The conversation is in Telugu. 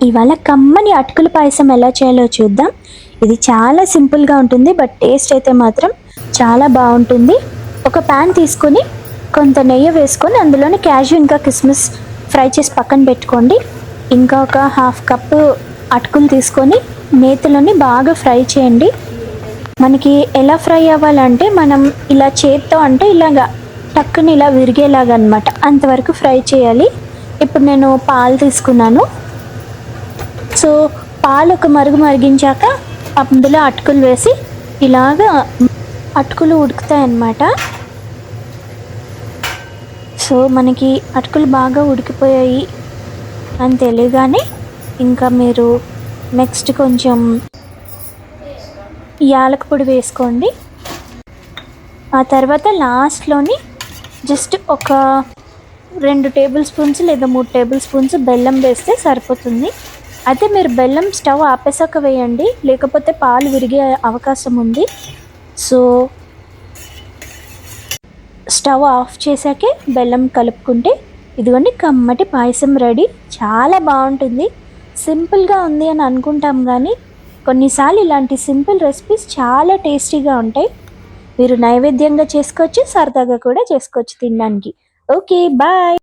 ఇవాళ కమ్మని అటుకుల పాయసం ఎలా చేయాలో చూద్దాం. ఇది చాలా సింపుల్గా ఉంటుంది, బట్ టేస్ట్ అయితే మాత్రం చాలా బాగుంటుంది. ఒక ప్యాన్ తీసుకొని కొంత నెయ్యి వేసుకొని అందులోని క్యాష్యూ ఇంకా కిస్మిస్ ఫ్రై చేసి పక్కన పెట్టుకోండి. ఇంకా ఒక హాఫ్ కప్పు అటుకులు తీసుకొని నేతిలోని బాగా ఫ్రై చేయండి. మనకి ఎలా ఫ్రై అవ్వాలంటే మనం ఇలా చేత్తో అంటే ఇలాగా టక్కుని ఇలా విరిగేలాగా అనమాట, అంతవరకు ఫ్రై చేయాలి. ఇప్పుడు నేను పాలు తీసుకున్నాను. సో పాలు ఒక మరిగించాక అందులో అటుకులు వేసి ఇలాగా అటుకులు ఉడుకుతాయి అన్నమాట. సో మనకి అటుకులు బాగా ఉడికిపోయాయి అని తెలియగానే ఇంకా మీరు నెక్స్ట్ కొంచెం యాలక పొడి వేసుకోండి. ఆ తర్వాత లాస్ట్లోని జస్ట్ ఒక 2 టేబుల్ స్పూన్స్ లేదా 3 టేబుల్ స్పూన్స్ బెల్లం వేస్తే సరిపోతుంది. అయితే మీరు బెల్లం స్టవ్ ఆపేసాక వేయండి, లేకపోతే పాలు విరిగే అవకాశం ఉంది. సో స్టవ్ ఆఫ్ చేశాకే బెల్లం కలుపుకుంటే ఇదిగోండి కమ్మటి పాయసం రెడీ. చాలా బాగుంటుంది. సింపుల్గా ఉంది అని అనుకుంటాం, కానీ కొన్నిసార్లు ఇలాంటి సింపుల్ రెసిపీస్ చాలా టేస్టీగా ఉంటాయి. మీరు నైవేద్యంగా చేసుకోవచ్చు, సరదాగా కూడా చేసుకోవచ్చు తినడానికి. Okay, bye.